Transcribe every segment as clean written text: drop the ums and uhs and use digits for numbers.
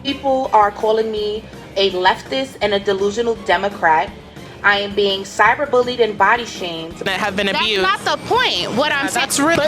People are calling me a leftist and a delusional Democrat. I am being cyberbullied and body shamed. That have been abused. That's not the point. What I'm saying. That's really.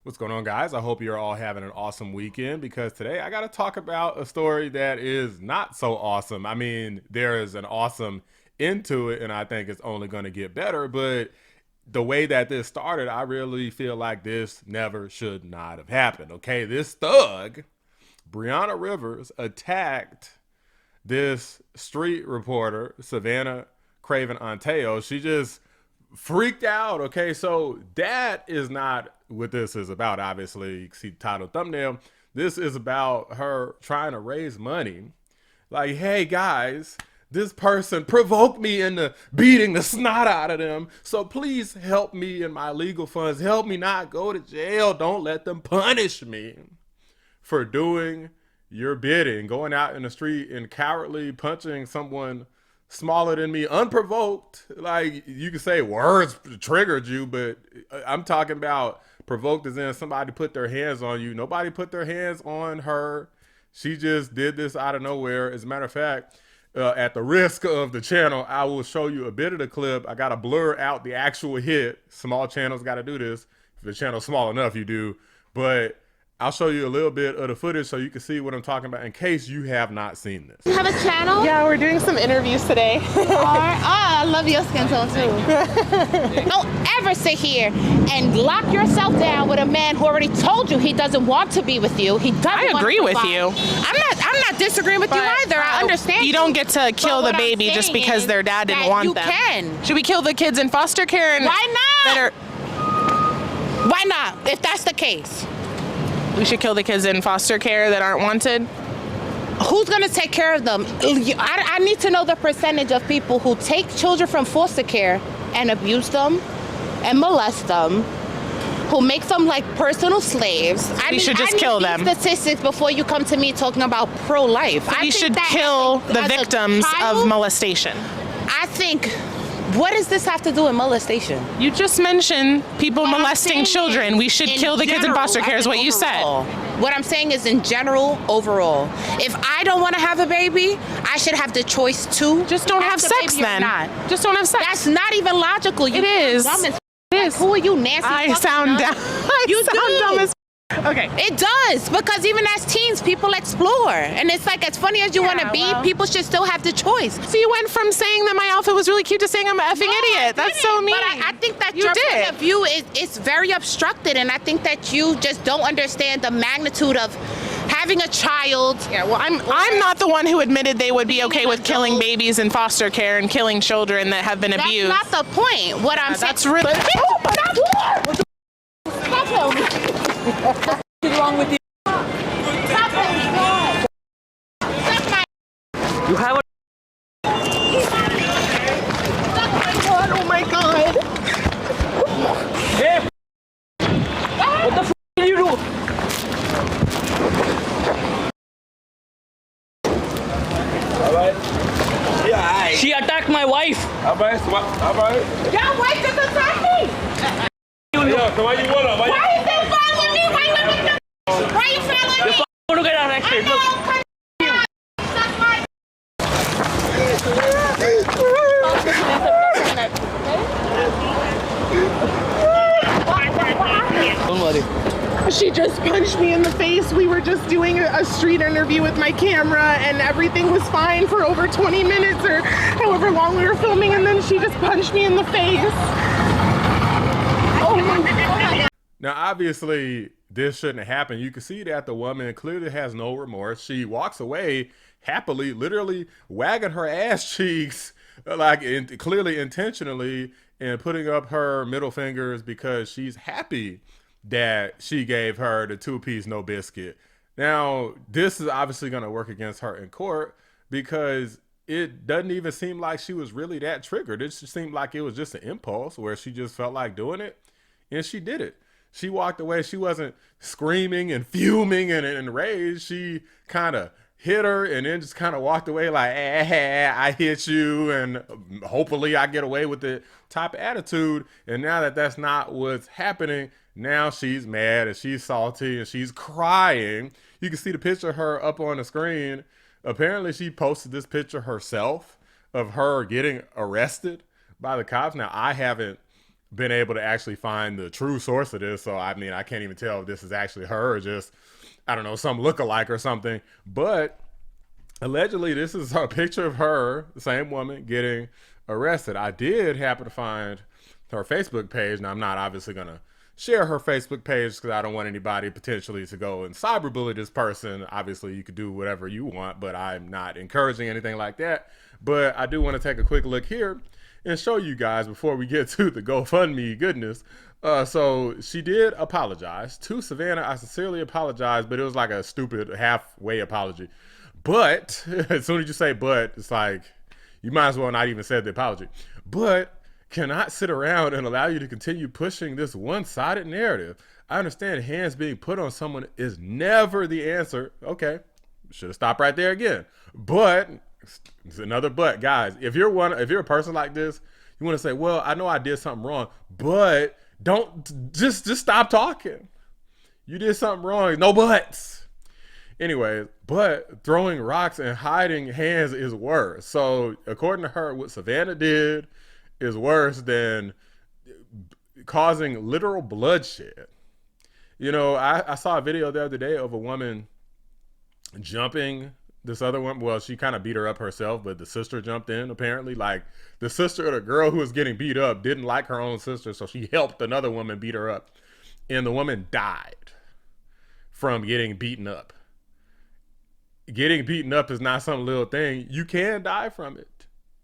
What's going on, guys? I hope you're all having an awesome weekend, because today I got to talk about a story that is not so awesome. I mean, there is an awesome end to it, and I think it's only going to get better. But the way that this started, I really feel like this never should not have happened. Okay, this thug, Brianna Rivers, attacked this street reporter, Savannah Craven Antao. She just freaked out. Okay, so that is not what this is about. Obviously, you can see the title, thumbnail. This is about her trying to raise money. Like, hey guys, this person provoked me into beating the snot out of them. So please help me in my legal funds. Help me not go to jail. Don't let them punish me for doing your bidding, going out in the street and cowardly punching someone smaller than me unprovoked. Like, you can say words triggered you, but I'm talking about provoked as in somebody put their hands on you. Nobody put their hands on her. She just did this out of nowhere. As a matter of fact, at the risk of the channel, I will show you a bit of the clip. I got to blur out the actual hit. Small channels got to do this. If the channel's small enough, you do. But I'll show you a little bit of the footage so you can see what I'm talking about in case you have not seen this. You have a channel? Yeah, we're doing some interviews today. I love your skin tone too. Don't ever sit here and lock yourself down with a man who already told you he doesn't want to be with you. He doesn't. I agree with you. I'm not disagreeing with you either. I understand. You don't get to kill the baby just because their dad didn't want them. You can. Should we kill the kids in foster care? And why not? Why not? If that's the case. We should kill the kids in foster care that aren't wanted? Who's going to take care of them? I need to know the percentage of people who take children from foster care and abuse them and molest them, who make them like personal slaves. We should just kill them. Statistics before you come to me talking about pro-life. We should kill the victims of molestation. I think, what does this have to do with molestation? You just mentioned people molesting children. We should kill the kids in foster care is what you said. What I'm saying is in general, overall. If I don't want to have a baby, I should have the choice to. Just don't have sex then. Just don't have sex. That's not even logical. It is. It is. Who are you, Nancy? I sound dumb. You sound dumb as okay. It does, because even as teens, people explore. And it's like, as funny as you want to be, people should still have the choice. So you went from saying that my outfit was really cute to saying I'm an effing idiot. That's so mean. But I think that your point of view is very obstructed, and I think that you just don't understand the magnitude of having a child. Yeah, well, I'm not the one who admitted they would be okay with killing babies in foster care and killing children that have been abused. That's not the point. What I'm saying. That's really. What's wrong with you? You have a. Oh my god! Hey! What the f did you do? Alright. Yeah, she attacked my wife. Alright. Your wife just attacked me. Yeah, so why you wanna? Why is it following me? Why you following me? I'm gonna get arrested. Look. Don't worry. She just punched me in the face. We were just doing a street interview with my camera and everything was fine for over 20 minutes or however long we were filming, and then she just punched me in the face. Oh my God. Now, obviously, this shouldn't happen. You can see that the woman clearly has no remorse. She walks away happily, literally wagging her ass cheeks, like clearly intentionally, and putting up her middle fingers because she's happy that she gave her the 2-piece no biscuit. Now, this is obviously going to work against her in court because it doesn't even seem like she was really that triggered. It just seemed like it was just an impulse where she just felt like doing it, and she did it. She walked away. She wasn't screaming and fuming and enraged. She kind of hit her and then just kind of walked away like, I hit you and hopefully I get away with it type of attitude. And now that that's not what's happening, Now she's mad and she's salty and she's crying. You can see the picture of her up on the screen. Apparently she posted this picture herself of her getting arrested by the cops. Now, I haven't been able to actually find the true source of this, so I mean, I can't even tell if this is actually her or just, I don't know, some lookalike or something. But allegedly, this is a picture of her, the same woman, getting arrested. I did happen to find her Facebook page. Now, I'm not obviously going to share her Facebook page because I don't want anybody potentially to go and cyberbully this person. Obviously, you could do whatever you want, but I'm not encouraging anything like that. But I do want to take a quick look here and show you guys before we get to the GoFundMe goodness. So she did apologize to Savannah. I sincerely apologize, but it was like a stupid halfway apology. But as soon as you say but, it's like you might as well not even say the apology. But cannot sit around and allow you to continue pushing this one-sided narrative. I understand hands being put on someone is never the answer. Okay, should have stopped right there again. But it's another but, guys. If you're a person like this, you want to say, well, I know I did something wrong, but don't just stop talking. You did something wrong. No buts. Anyway, but throwing rocks and hiding hands is worse. So according to her, what Savannah did is worse than causing literal bloodshed. You know, I saw a video the other day of a woman jumping this other one. Well, she kind of beat her up herself, but the sister jumped in apparently. Like the sister of the girl who was getting beat up didn't like her own sister, so she helped another woman beat her up. And the woman died from getting beaten up. Getting beaten up is not some little thing. You can die from it.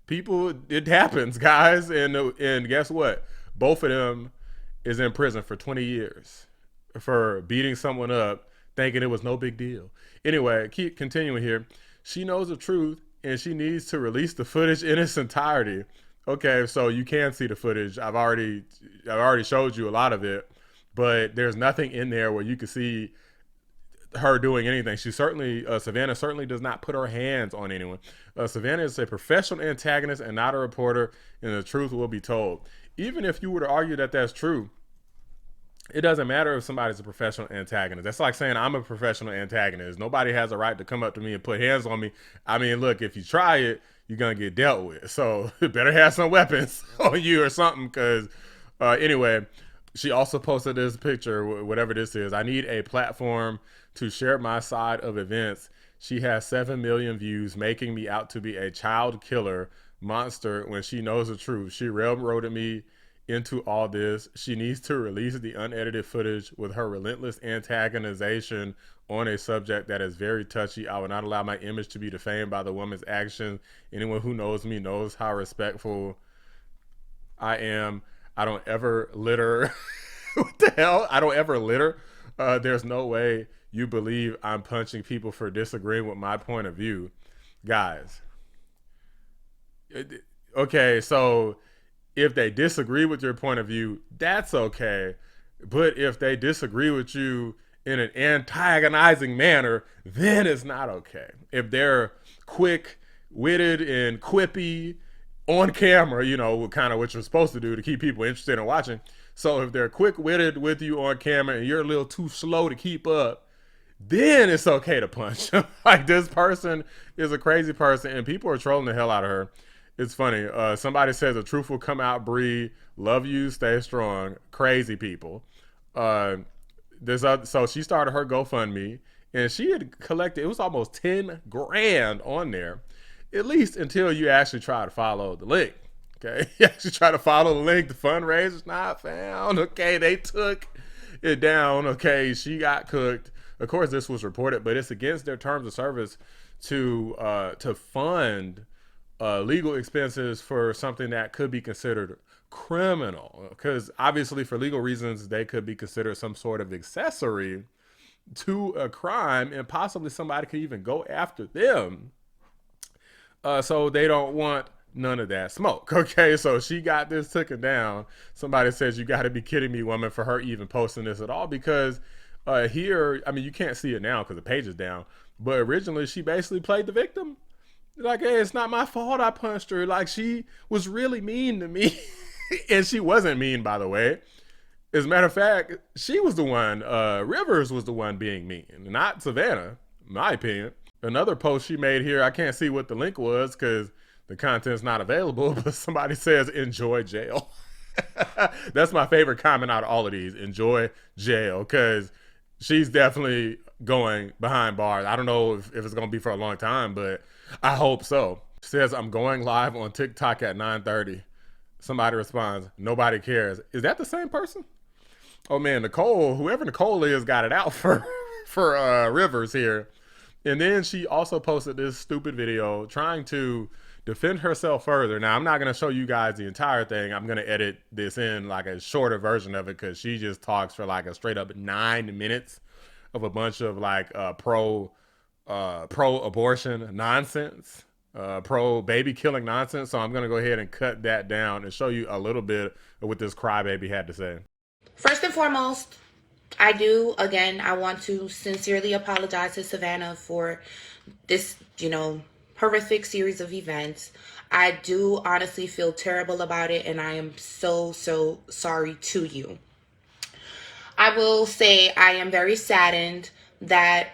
People, it happens, guys. And guess what? Both of them is in prison for 20 years for beating someone up, thinking it was no big deal. Anyway, keep continuing here. She knows the truth and she needs to release the footage in its entirety. Okay, so you can see the footage. I've already showed you a lot of it, but there's nothing in there where you can see her doing anything. She certainly, Savannah certainly does not put her hands on anyone. Savannah is a professional antagonist and not a reporter, and the truth will be told. Even if you were to argue that that's true, it doesn't matter if somebody's a professional antagonist. That's like saying I'm a professional antagonist. Nobody has a right to come up to me and put hands on me. I mean, look, if you try it, you're going to get dealt with. So you better have some weapons on you or something, because anyway, she also posted this picture, whatever this is. I need a platform to share my side of events. She has 7 million views, making me out to be a child killer monster when she knows the truth. She railroaded me into all this. She needs to release the unedited footage with her relentless antagonization on a subject that is very touchy. I will not allow my image to be defamed by the woman's actions. Anyone who knows me knows how respectful I am. I don't ever litter. What the hell? I don't ever litter. There's no way you believe I'm punching people for disagreeing with my point of view. Guys. Okay, so if they disagree with your point of view, that's okay. But if they disagree with you in an antagonizing manner, then it's not okay. If they're quick-witted and quippy on camera, you know, kind of what you're supposed to do to keep people interested in watching. So if they're quick-witted with you on camera and you're a little too slow to keep up, then it's okay to punch. Like, this person is a crazy person and people are trolling the hell out of her. It's funny. Somebody says the truth will come out, Bree. Love you. Stay strong. Crazy people. So she started her GoFundMe and she had collected, it was almost 10 grand on there, at least until you actually try to follow the link. Okay. You actually try to follow the link. The fundraiser's not found. Okay. They took it down. Okay. She got cooked. Of course, this was reported, but it's against their terms of service to fund legal expenses for something that could be considered criminal, because obviously for legal reasons they could be considered some sort of accessory to a crime, and possibly somebody could even go after them. So they don't want none of that smoke. Okay, so she got this taken down. Somebody says, you got to be kidding me, woman, for her even posting this at all, because here, I mean, you can't see it now because the page is down, but originally she basically played the victim. Like, hey, it's not my fault I punched her. Like, she was really mean to me. And she wasn't mean, by the way. As a matter of fact, she was the one, Rivers was the one being mean, not Savannah, in my opinion. Another post she made here, I can't see what the link was because the content's not available, but somebody says, enjoy jail. That's my favorite comment out of all of these, enjoy jail, because she's definitely going behind bars. I don't know if it's going to be for a long time, but I hope so. She says, I'm going live on TikTok at 9:30. Somebody responds, nobody cares. Is that the same person? Oh man, Nicole, whoever Nicole is, got it out for Rivers here. And then she also posted this stupid video trying to defend herself further. Now, I'm not going to show you guys the entire thing. I'm going to edit this in like a shorter version of it because she just talks for like a straight up 9 minutes of a bunch of like pro-abortion nonsense, pro-baby killing nonsense. So I'm going to go ahead and cut that down and show you a little bit of what this crybaby had to say. First and foremost, I want to sincerely apologize to Savannah for this, horrific series of events. I do honestly feel terrible about it, and I am so sorry to you. I will say I am very saddened that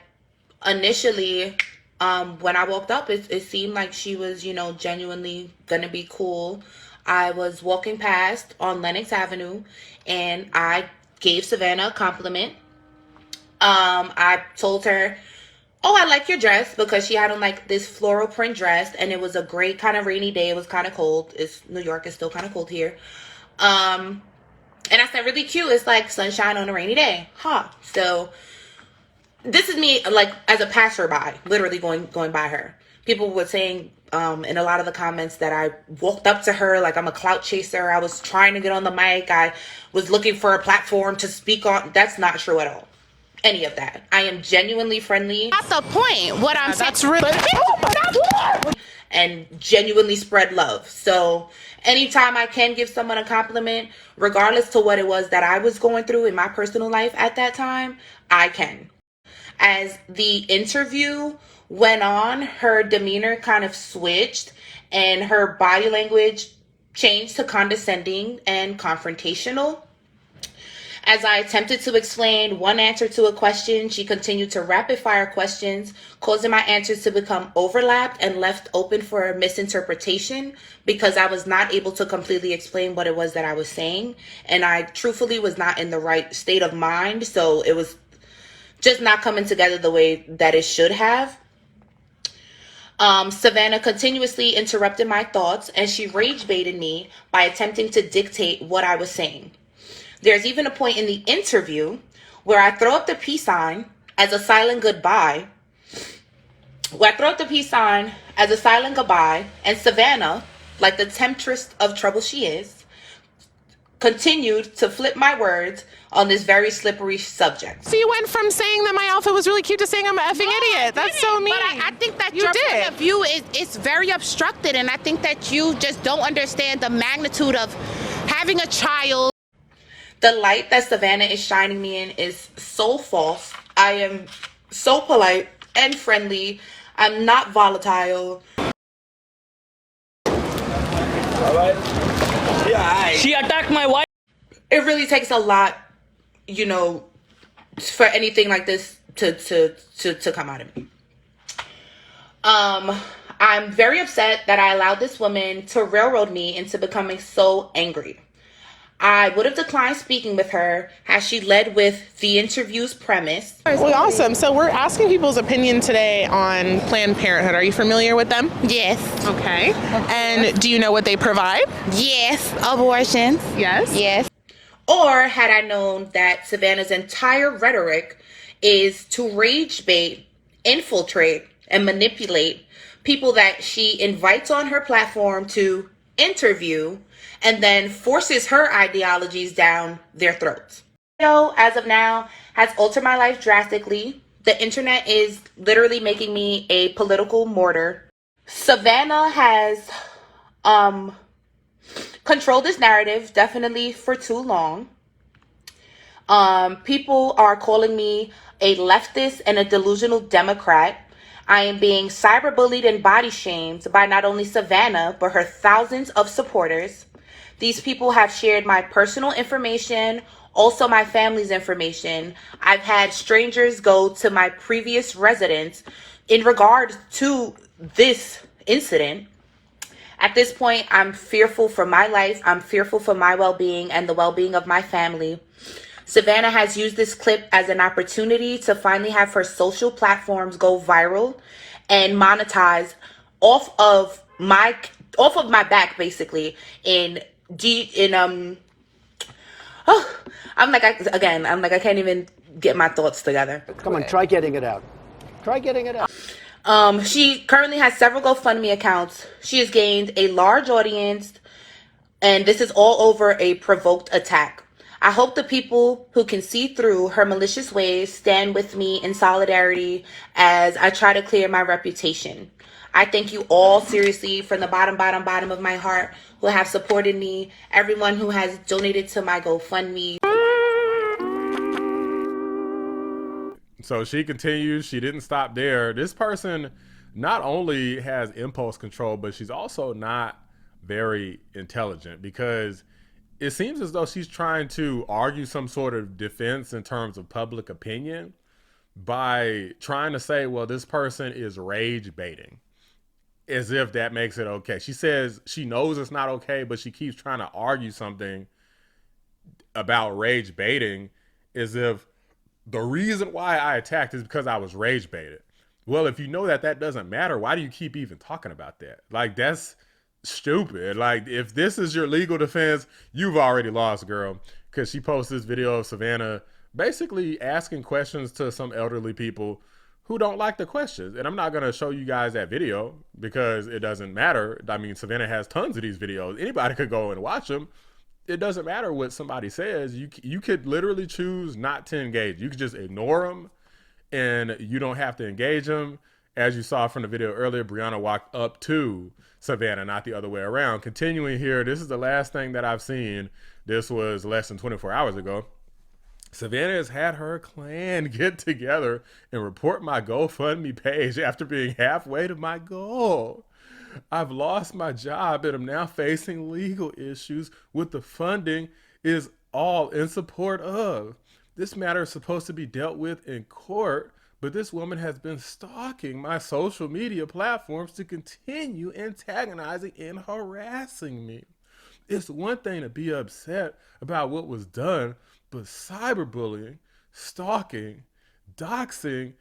initially, when I woke up, it seemed like she was, genuinely gonna be cool. I was walking past on Lenox Avenue, and I gave Savannah a compliment. I told her, oh, I like your dress, because she had on like this floral print dress, and it was a great kind of rainy day. It was kind of cold. New York is still kind of cold here. And I said, really cute. It's like sunshine on a rainy day. So this is me, like, as a passerby, literally going by her. People were saying in a lot of the comments that I walked up to her like I'm a clout chaser. I was trying to get on the mic. I was looking for a platform to speak on. That's not true at all. Any of that. I am genuinely friendly. That's the point. What I'm saying. That's really... And genuinely spread love. So anytime I can give someone a compliment, regardless to what it was that I was going through in my personal life at that time, I can. As the interview went on, her demeanor kind of switched and her body language changed to condescending and confrontational. As I attempted to explain one answer to a question, she continued to rapid fire questions, causing my answers to become overlapped and left open for misinterpretation because I was not able to completely explain what it was that I was saying. And I truthfully was not in the right state of mind. So it was just not coming together the way that it should have. Savannah continuously interrupted my thoughts, and she rage baited me by attempting to dictate what I was saying. There's even a point in the interview where I throw up the peace sign as a silent goodbye. And Savannah, like the temptress of trouble she is, continued to flip my words on this very slippery subject. So you went from saying that my outfit was really cute to saying I'm an effing idiot. That's so mean. But I think that You your did. point of view is very obstructed, and I think that you just don't understand the magnitude of having a child. The light that Savannah is shining me in is so false. I am so polite and friendly. I'm not volatile. She attacked my wife. It really takes a lot, for anything like this to come out of me. I'm very upset that I allowed this woman to railroad me into becoming so angry. I would have declined speaking with her had she led with the interview's premise. Well, awesome. So we're asking people's opinion today on Planned Parenthood. Are you familiar with them? Yes. Okay. And do you know what they provide? Yes. Abortions. Yes. Yes. Or had I known that Savannah's entire rhetoric is to rage bait, infiltrate, and manipulate people that she invites on her platform to interview and then forces her ideologies down their throats. As of now, has altered my life drastically. The internet is literally making me a political martyr. Savannah has controlled this narrative definitely for too long. People are calling me a leftist and a delusional Democrat. I am being cyberbullied and body shamed by not only Savannah, but her thousands of supporters. These people have shared my personal information, also my family's information. I've had strangers go to my previous residence in regard to this incident. At this point, I'm fearful for my life. I'm fearful for my well-being and the well-being of my family. Savannah has used this clip as an opportunity to finally have her social platforms go viral and monetize off of my back, basically. I can't even get my thoughts together. Come on, try getting it out. Try getting it out. She currently has several GoFundMe accounts. She has gained a large audience, and this is all over a provoked attack. I hope the people who can see through her malicious ways stand with me in solidarity as I try to clear my reputation. I thank you all seriously from the bottom of my heart who have supported me, everyone who has donated to my GoFundMe. So she continues, she didn't stop there. This person not only has impulse control, but she's also not very intelligent, because it seems as though she's trying to argue some sort of defense in terms of public opinion by trying to say, well, this person is rage baiting, as if that makes it okay. She says she knows it's not okay, but she keeps trying to argue something about rage baiting as if the reason why I attacked is because I was rage baited. Well, if you know that that doesn't matter, why do you keep even talking about that? Like, that's stupid. Like, if this is your legal defense, you've already lost, girl. Because she posted this video of Savannah basically asking questions to some elderly people who don't like the questions. And I'm not going to show you guys that video because it doesn't matter. I mean, Savannah has tons of these videos. Anybody could go and watch them. It doesn't matter what somebody says. You could literally choose not to engage. You could just ignore them and you don't have to engage them. As you saw from the video earlier, Brianna walked up to Savannah, not the other way around. Continuing here, this is the last thing that I've seen. This was less than 24 hours ago. Savannah has had her clan get together and report my GoFundMe page after being halfway to my goal. I've lost my job and I'm now facing legal issues with the funding is all in support of. This matter is supposed to be dealt with in court, but this woman has been stalking my social media platforms to continue antagonizing and harassing me. It's one thing to be upset about what was done, but cyberbullying, stalking, doxing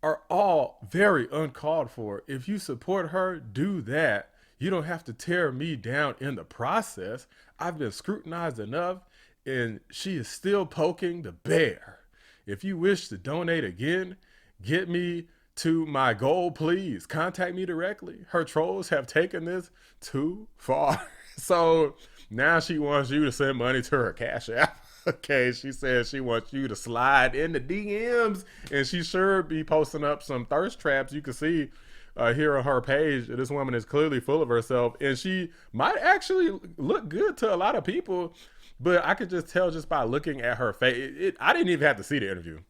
are all very uncalled for. If you support her, do that. You don't have to tear me down in the process. I've been scrutinized enough and she is still poking the bear. If you wish to donate again, get me to my goal, please. Contact me directly. Her trolls have taken this too far. So now she wants you to send money to her Cash App. Okay, she says she wants you to slide in the DMs, and she sure be posting up some thirst traps. You can see here on her page, this woman is clearly full of herself, and she might actually look good to a lot of people, but I could just tell just by looking at her face. I didn't even have to see the interview.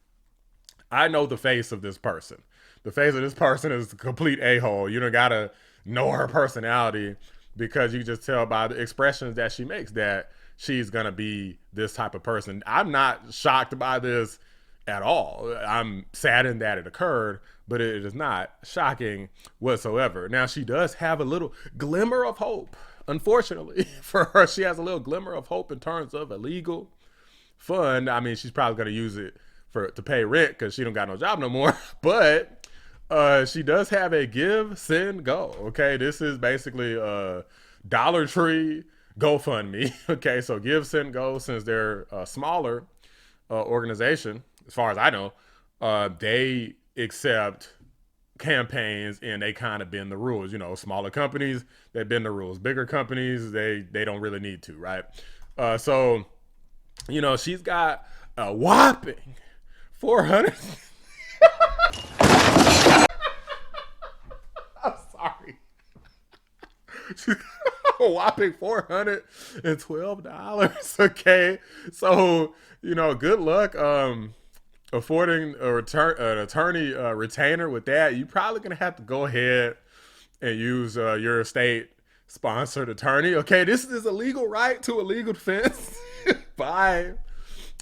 I know the face of this person. The face of this person is a complete a-hole. You don't gotta know her personality because you just tell by the expressions that she makes that she's gonna be this type of person. I'm not shocked by this at all. I'm saddened that it occurred, but it is not shocking whatsoever. Now, she does have a little glimmer of hope. Unfortunately for her, she has a little glimmer of hope in terms of a legal fund. I mean, she's probably gonna use it to pay rent because she don't got no job no more. But she does have a give, send, go. Okay, this is basically a Dollar Tree GoFundMe. Okay, so give, send, go, since they're a smaller organization, as far as I know, they accept campaigns and they kind of bend the rules. You know, smaller companies, they bend the rules. Bigger companies, they don't really need to, right? So, you know, she's got a whopping 400. I'm sorry. She's got a whopping $412. Okay, so you know, good luck affording an attorney retainer with that. You're probably gonna have to go ahead and use your state sponsored attorney. Okay, this is a legal right to a legal defense by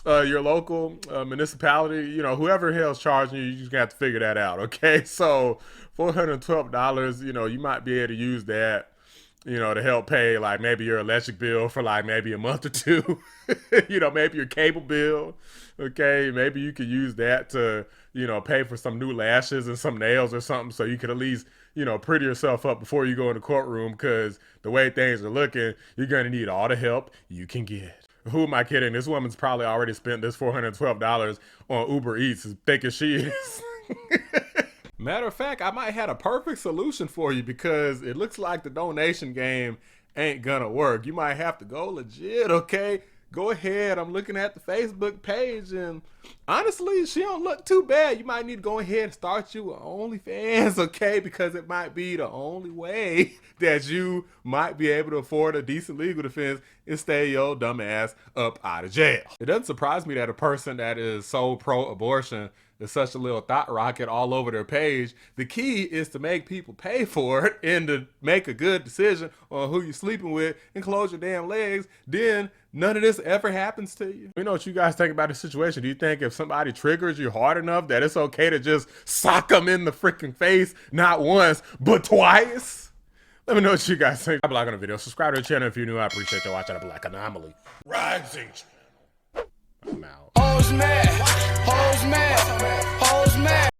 your local municipality, you know, whoever hell's charging you, you just have to figure that out, okay? So $412, you know, you might be able to use that, you know, to help pay like maybe your electric bill for like maybe a month or two, you know, maybe your cable bill, okay? Maybe you could use that to, you know, pay for some new lashes and some nails or something so you could at least, you know, pretty yourself up before you go in the courtroom, because the way things are looking, you're going to need all the help you can get. Who am I kidding? This woman's probably already spent this $412 on Uber Eats, as thick as she is. Matter of fact, I might have a perfect solution for you, because it looks like the donation game ain't gonna work. You might have to go legit, okay? Go ahead. I'm looking at the Facebook page, and honestly, she don't look too bad. You might need to go ahead and start you an OnlyFans, okay? Because it might be the only way that you might be able to afford a decent legal defense and stay your dumb ass up out of jail. It doesn't surprise me that a person that is so pro-abortion is such a little thought rocket all over their page. The key is to make people pay for it and to make a good decision on who you're sleeping with and close your damn legs. Then none of this ever happens to you. You know what you guys think about the situation? Do you think if somebody triggers you hard enough that it's okay to just sock them in the freaking face, not once, but twice? Let me know what you guys think. Drop a like on the video. Subscribe to the channel if you're new. I appreciate you watching a Black Anomaly Rising. I'm out.